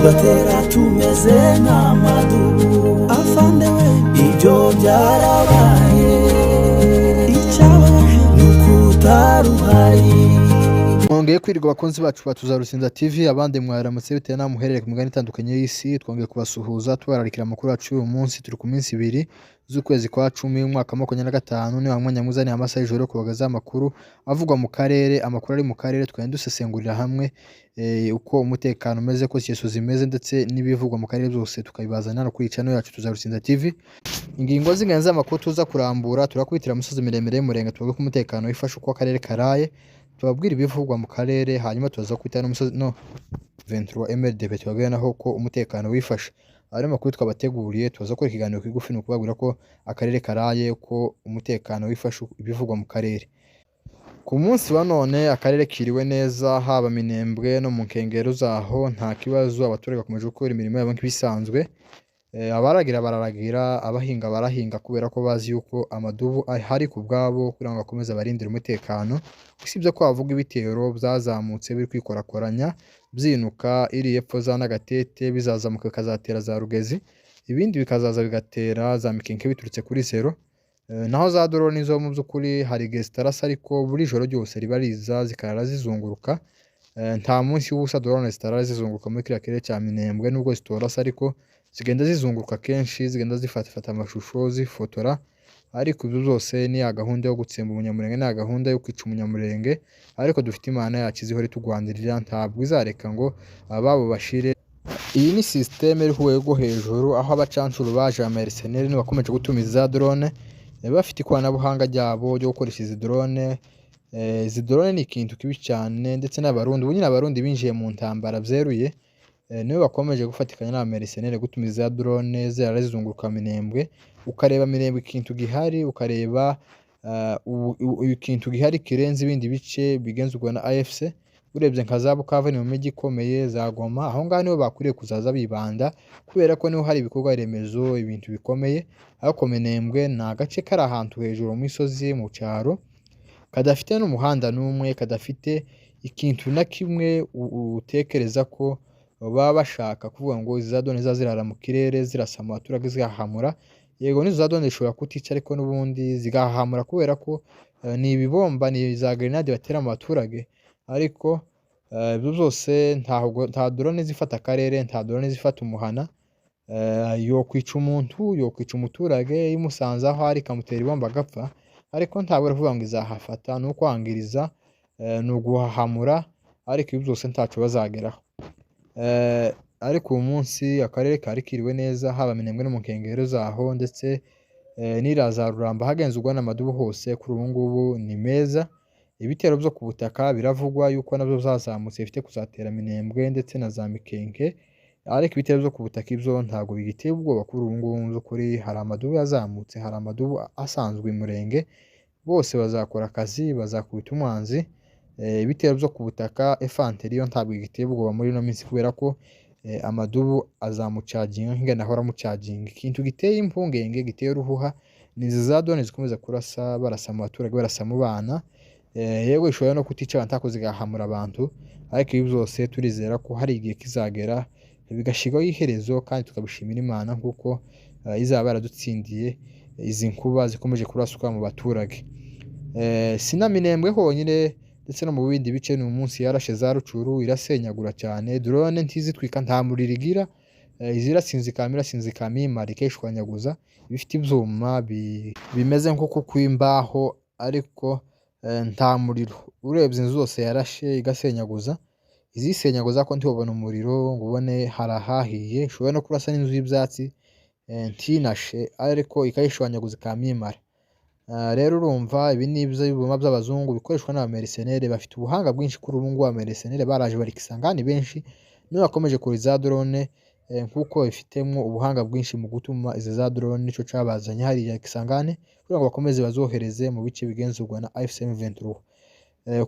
tugatera tumeze nk'amadubu afande we ibyo byarabaye icyababaje ni ukutaruhari. Twongeye kwirirwa abakunzi bacu batuza Rusinda TV abandi mwaramutse bitewe n'aho muherereye ku migani itandukanye y'isi. Twongeye kubasuhuza tubararikira amakuru yacu uyu munsi. Turi ku minsi 2 z'ukwezi kwa 10 umwaka 2025 ni wa mwanya muzani amasaha y'ijoro kubagaza amakuru avugwa mu karere. Amakuru ari mu karere twagenda dusesengurira hamwe uko umutekano umeze, ko cyeso zimeze ndetse n'ibivugwa mu karere byose tukabibazana no kuri channel yacu tuza Rusinda TV. Ingingo z'ingenzi amakuru tuza kurambura, turakubitira umusozi miremire y'umurenge tuvuga ko umutekano wifashe uko akarere karaye, tubabwira ibivugwa mu karere, hanyuma tuza kwita n'umusozi 23 MRDP tubabwira naho ko umutekano wifashe. Ari makuru twabateguriye tuza ko ikiganiro kigufi no kubabwira ko akarere karaye, ko umutekano wifashe ibivugwa mu karere. Ku munsi wa none akarere kiriwe neza, haba Minembwe no mu nkengero zaho nta kibazo, abaturage bakomeje gukora imirimo yabo nk'ibisanzwe. Abaragira bararagira, abahinga barahinga kubera ko bazi yuko amadubu ahari ku bwabo kugira ngo bakomeze barindire umutekano. Usibye ko bavuga ibitero byazamutse biri kwikorakoranya byinuka iri epfo za Nagatete, bizazamuka bikazatera za Rugezi, ibindi bikazaza bigatera za Mikenke biturutse kuri zero. Naho za drone zo mu by'ukuri hari gestarasa, ariko buri joro ryose riba riza zikarara zizunguruka. Nta munsi w'ubusa drone zitarara zizunguruka muri kiriya kirere cya Minembwe, nubwo zitorasa ariko zigenda zizunguruka kenshi, zigenda zifata amashusho zifotora. Ariko ibyo byose ni ya gahunda yo gutsemba umunyamurenge, ni gahunda yo kwica umunyamurenge, ariko dufite Imana yacu izihora itugwandirira, ntabwo izareka ngo ababo bashire. Iyi ni systeme iri rwego hejuru, aho abacancuru baje amerceneri ni bakomeje gutumiza drone, bafite ikoranabuhanga ryabo ryo gukoresha izi drone. Izi drone ni ikintu kibi cyane, ndetse n'abarundi ubu nyine abarundi binjiye mu ntambara byeruye, niwe bakomeje gufatikanya n'amerceneri gutumiza drone zirazizunguruka Minembwe. Ukareba Minembwe ikintu gihari, ukareba ikintu gihari kirenze ibindi bice bigenzurwa na AFC. Urebye nka za Bukavu ni mu mijyi ikomeye, za Goma, aho ngaho niho bakwiriye kuzaza bibanda kubera ko niho hari ibikorwa remezo, ibintu bikomeye. Ariko Minembwe ni agace kari ahantu hejuru mu misozi mu cyaro, kadafite n'umuhanda n'umwe, kadafite ikintu na kimwe utekereza ko baba bashaka kuvuga ngo izi za drone zirara mu kirere zirasa mu baturage zigahamura. Yego nizo za drone zishobora kutica, ariko n'ubundi zigahamura kubera ko ni ibibomba, ni za grenade batera mu baturage. Ariko ibyo byose nta drone zifata akarere, nta drone zifata umuhana. Yo kwica umuntu, yo kwica umuturage imusanze aho ari kamutera ibomba agapfa, ariko ntabwo aravuga ngo izahafata, no kwangiriza, no guhahamura. Ariko ibyo byose ntacu bazageraho. Ariko uyu munsi akarere kari kiriwe neza, haba Minembwe no mu nkengero zaho, ndetse n'iraza Ruramba hagenzurwa n'amadubu hose kuri ubu ngubu ni meza. Ibitero byo ku butaka biravugwa yuko nabyo zazamutse bifite kuzatera Minembwe ndetse na za Mikenke, ariko ibitero byo ku butaka ibyo ntabwo bigiteye ubwoba kuri ubu ngubu. Kuri hari amadubu yazamutse, hari amadubu asanzwe Murenge, bose bazakora akazi, bazakubita umwanzi. Ibitero byo ku butaka efanteri yo ntabwo igiteye ubwoba muri no minsi kubera ko amadubu azamucaginga nk'ingana ahora mucaginga. Ikintu giteye impungenge, giteye uruhuha, ni za drone zikomeza kurasa, barasa mu baturage, barasa mu bana. Yego ishobora no kutica abantu zigahamura abantu, ariko ibi byose turizera ko hari igihe kizagera bigashigaho iherezo, kandi tukabishimira Imana kuko izaba yaradutsindiye izi nkuba zikomeje kuraswa mu baturage. Sina Minembwe honyine, ndetse no mu bindi bice ni umunsi yarashe za Rucuru irasenyagura cyane. Drone ntizitwika, nta muriro igira, izirasinzikama imara ikeshwanyaguza, bifite ibyuma bimeze nk'uko kwimbaho, ariko nta muriro. Urebye inzu zose yarashe igasenyaguza, izisenyaguza ko ntibona umuriro ngo ubone harahahiye. Ishobora no kurasa n'inzu y'ibyatsi ntinashe, ariko ikayishwanyaguza ikamimara. Rero urumva ibi ni ibyuma by'abazungu bikoreshwa n'abamerceneri, bafite ubuhanga bwinshi kuri ubu ngubu. Abamerceneri baraje barikisangani benshi, niyo bakomeje kuri za drone, nkuko bifitemo ubuhanga bwinshi mu gutuma izi za drone nico cabazanye hariya Kisangani kugira ngo bakomeze bazohereze mu bice bigenzurwa na AFC M23.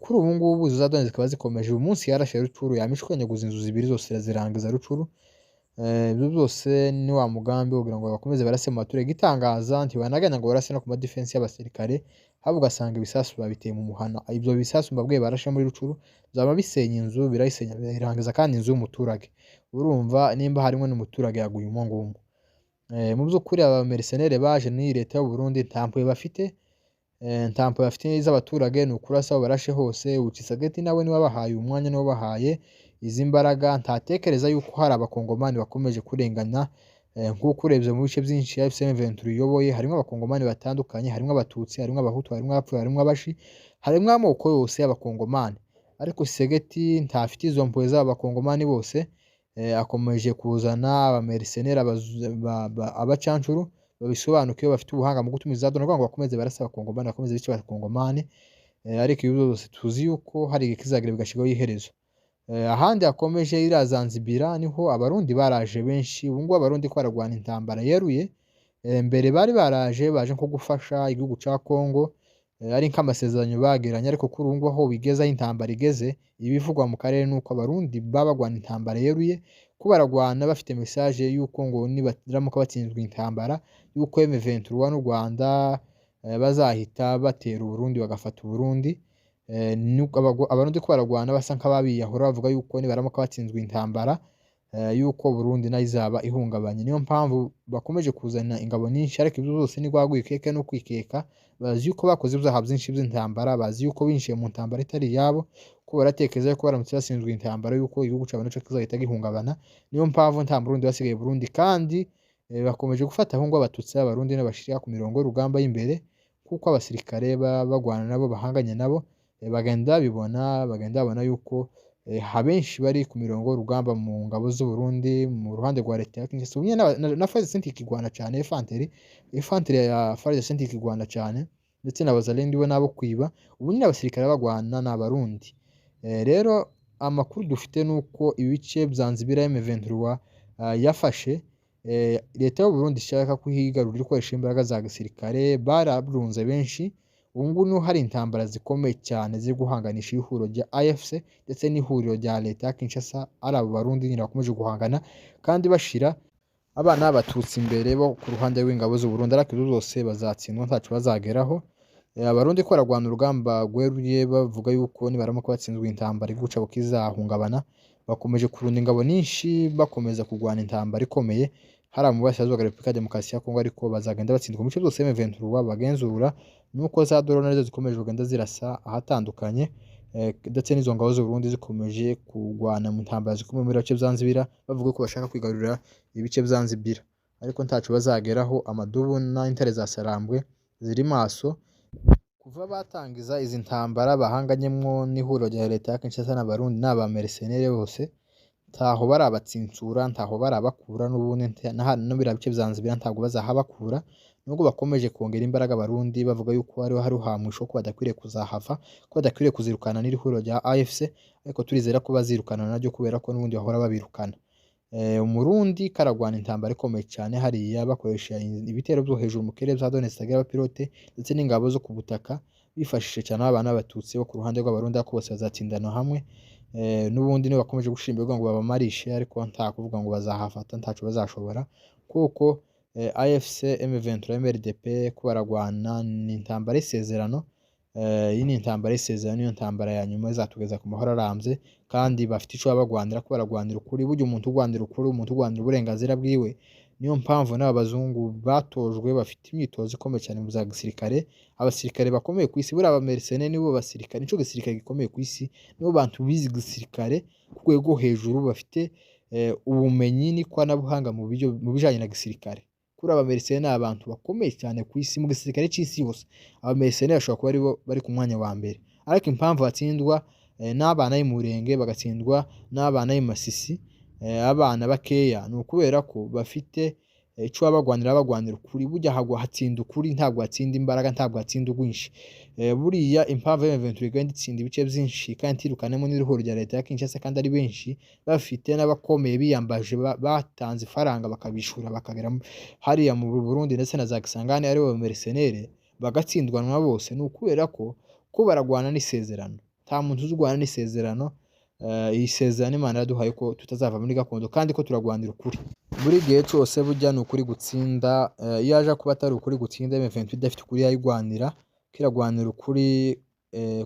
Kuri ubu ngubu izo za drone zikaba zikomeje. Uyu munsi yarashe Rucuru, yamishwanyaguza inzu zibiri zose zirangiza Rucuru. Ibyo byose ni wa mugambi kugira ngo bakomeze barase mu baturage. Itangaza ntibanaganya ngo barase no ku ma defense y'abasirikare, haba ugasanga ibisasu babiteye mu muhana. Ivyo bisasu mbabwiye barashe muri Rucuru vyama bisenya inzu, birayisenya birangiza kandi inzu y'umuturage. Urumva nimba harimwo n'umuturage yaguye umwo ngumwo. Mu vy'ukuri aba mercenaires baje n'iyi leta y'u Burundi nta mpuhwe bafite, nta mpuhwe bafite z'abaturage, ni ukurasa aho barashe hose. Tshisekedi nawe niwe wabahaye umwanya, niwe wabahaye izi mbaraga, ntatekereza yuko hari abakongomani bakomeje kurengana. Nk'uko urebye mu bice byinshi AFC M23 iyoboye harimwo abakongomani batandukanye, harimwo abatutsi, harimwo abahutu, harimwo abapfuye, harimwo abashi, harimwo amoko yose y'abakongomani. Ariko Tshisekedi ntafite izo mpuhwe z'abakongomani bose, akomeje kuzana abamercenaires abacancuru babisobanukiwe bafite ubuhanga mu gutumiza za drone ngo bakomeze barasa abakongomani, bakomeze bice abakongomani. Ariko ibi byose tuzi yuko hari igihe kizagira bigashirwaho iherezo. Ahandi hakomeje iriya Zanzibar niho abarundi baraje benshi. Ubu ngubu abarundi ko baragwana intambara yeruye, mbere bari baje nko gufasha igihugu ca Congo, ari nk'amasezerano bagiranye. Ariko kuri ubu ngubu aho bigeze, aho intambara igeze, ibivugwa mu karere nuko abarundi baba bagwana intambara yeruye, ko baragwana bafite message yuko ngo nibaramuka batsinzwe intambara yuko M23 n'u Rwanda bazahita batera Uburundi bagafata Uburundi. Abarundi ko baragwana basa nk'ababiyahura bavuga yuko nibaramuka batsinzwe intambara yuko Burundi nayo izaba ihungabanye. Niyo mpamvu bakomeje kuzana ingabo nyinshi. Ariko ibyo byose ni gwagwikeke no kwikeka, bazi yuko bakoze ibyaha byinshi by'intambara, bazi yuko binjiye mu ntambara itari yabo, ko baratekereza ko baramutse batsinzwe intambara yuko igihugu cyabo naco kizahita gihungabana. Niyo mpamvu nta Murundi wasigaye Burundi, kandi bakomeje gufata ahubwo abatutsi b'abarundi n'abashirika ku mirongo y'urugamba y'imbere, kuko abasirikare bagwana nabo bahanganye nabo bagenda babona yuko abenshi bari ku mirongo y'urugamba mu ngabo z'u Burundi mu ruhande rwa leta ya Kinshasa. Ubu na FARDC ikigwana cyane, infantry ya FARDC ikigwana cyane, ndetse na Bazalendo we nabo kwiba. Ubu nyine abasirikare bagwana n'abarundi. Rero amakuru dufite nuko ibice bya Zanzibar M23 yafashe, leta y'u Burundi ishaka kuhigarurira ikoresha imbaraga za gisirikare, barabrunze benshi. Ubu ngubu niho hari intambara zikomeye cyane ziri guhanganisha ihuriro rya AFC ndetse n'ihuriro rya leta ya Kinshasa. Ari abo barundi nyine bakomeje guhangana kandi bashira abana b'abatutsi imbere bo ku ruhande rw'ingabo z'u Burundi. Ariko ibyo byose bazatsindwa, ntaco bazageraho. Abarundi ko baragwana urugamba rweruye, bavuga yuko nibaramuka batsinzwe intambara igihugu cabo kizahungabana. Bakomeje kurunda ingabo nyinshi, bakomeza kugwana intambara ikomeye hariya mu burasirazuba bwa Repubulika ya Demokarasi ya Kongo. Ariko bazagenda batsindwa mu bice byose M23 bagenzura, nuko za drone nazo zikomeje kugenda zirasa ahatandukanye, ndetse n'izo ngabo z'u Burundi zikomeje kugwana mu ntambara zikomeye muri bice Zanzibar, bavuga ko bashaka kwigarurira ibice Zanzibar. Ariko ntaco bazageraho. Amadubu na intare za Sarambwe ziri maso kuva batangiza izi ntambara bahanganyemwo n'ihuriro rya leta ya Kinshasa n'abarundi n'aba mercenaires bose. Ntaho barabatsinsura, ntaho barabakura, n'ubundi no bira bice Zanzibar ntabwo bazahabakura. Nubwo bakomeje kongera imbaraga abarundi bavuga yuko hari uhamwisho ko badakwiriye kuzahava, ko badakwiriye kuzirukana n'ihuriro rya AFC. Ariko turizera ko bazirukana naryo kubera ko n'ubundi bahora babirukana. Umurundi karagwana intambara ikomeye cyane hariya, bakoresha ibitero byo hejuru mu kirere bya drone zitagira abapilote ndetse n'ingabo zo ku butaka, bifashishije cyane abana b'abatutsi bo ku ruhande rw'abarundi. Ko bose bazatsindana hamwe, n'ubundi nibo bakomeje gushimbirwa ngo babamarishe. Ariko nta kuvuga ngo bazahafata, ntaco bazashobora, kuko AFC M23 MRDP ko baragwana ni intambara y'isezerano. Iyi ni intambara y'isezerano, niyo ntambara ya nyuma izatugeza ku mahoro arambye, kandi bafite ico babagwanira, ko baragwanira ukuri. Burya umuntu ugwanira ukuri, umuntu ugwanira uburenganzira bwiwe. Niyo mpamvu n'abazungu batojwe bafite imyitozo ikomeye cyane mu za gisirikare. Abasirikare bakomeye ku isi, buriya abamercenaires nibo basirikare, nico gisirikare gikomeye ku isi, nibo bantu bizi gisirikare ku rwego hejuru, bafite ubumenyi n'ikoranabuhanga mu bijanye na gisirikare. Kuri abamercenaires ni abantu bakomeye cyane ku isi, mu gisirikare c'isi yose abamercenaires bashobora kuba aribo bari ku mwanya wa mbere. Ariko impamvu batsindwa n'abana y'Umurenge, bagatsindwa n'abana y'Imasisi, abana bakeya, ni ukubera ko bafite ico bagwanira ukuri. Burya hatsinda ukuri, ntabwo hatsinda imbaraga, ntabwo hatsinda ubwinshi. Buriya impamvu M23 igenda itsinda ibice byinshi kandi itirukanemo n'ihuriro rya leta ya Kinshasa, kandi ari benshi, bafite n'abakomeye biyambaje, batanze ifaranga bakabishura bakagera hariya mu Burundi ndetse na za Kisangani, ari bo mercenaires bagatsindwanwa bose. Ni ukubera ko baragwana n'isezerano. Nta muntu uzugwana n'isezerano. Isezerano Imana yaduhaye ko tutazava muri gakondo, kandi ko turagwanira ukuri. Buri gihe cyose burya ni ukuri gutsinda. Iyo aje kuba atari ukuri gutsinda, M23 idafite ukuri yayigwanira, kiragwanira ukuri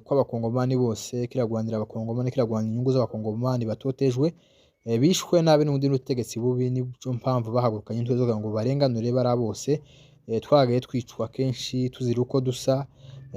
kw'abakongomani bose, kiragwanira abakongomani, kiragwanira inyungu z'abakongomani batotejwe, bishwe nabi n'ubundi n'ubutegetsi bubi. Nico mpamvu bahagurukanye intwe zo kugira ngo barenganure bariya bose. Twagaye twicwa kenshi tuzira uko dusa,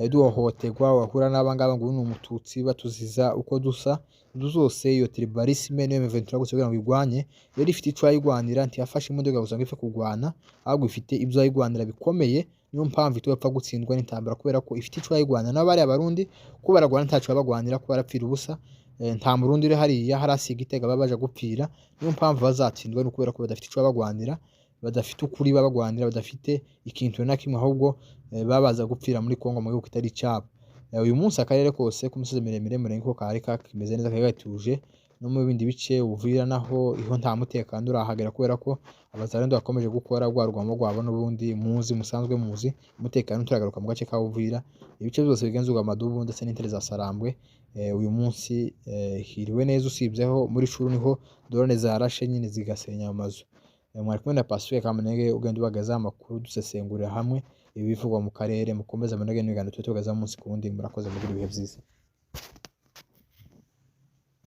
duhohoterwa, wahura n'aba ngaba ngo uyu ni umututsi batuziza uko dusa. Izo zose iyo tribalisme niyo M23 gusa kugira ngo igwanye, yari ifite ico yayigwanira, ntiyafashe imodoka gusa ngo ipfe kugwana, ahubwo ifite ibyo yayigwanira bikomeye. Niyo mpamvu itopfa gutsindwa n'intambara, kubera ko ifite ico yayigwanira. Nabo bariya Barundi ko baragwana ntaco babagwanira, ko barapfira ubusa. Nta Murundi uri hariya harasiga Gitega baba baja gupfira. Niyo mpamvu bazatsindwa, ni ukubera ko badafite ico babagwanira, badafite ukuri babagwanira, badafite ikintu na kimwe, ahubwo babaza gupfira muri Kongo mu gihugu kitari icabo. Uyu munsi akarere kose k'umusozi miremire Murenge kari kimeze neza, kari gatuje. No mu bindi bice Uvira naho iho nta mutekano urahagera, kubera ko abazalendo bakomeje gukora rwa rugamba rwabo n'ubundi musanzwe muzi. Umutekano turagaruka mu gace ka Uvira, ibice byose bigenzurwa Madubu ndetse n'intere za Sarambwe. Uyu munsi hiriwe neza, usibyeho muri Shuru niho drone zarashe nyine zigasenya amazu. Mwari kumwe na Pacifique Kamunege, ugenda ubagazaho amakuru dusesengurira hamwe ibivugwa mu karere. Mukomeze munege n'ibiganiro tugaza umunsi ku wundi. Murakoze, mugira ibihe byiza.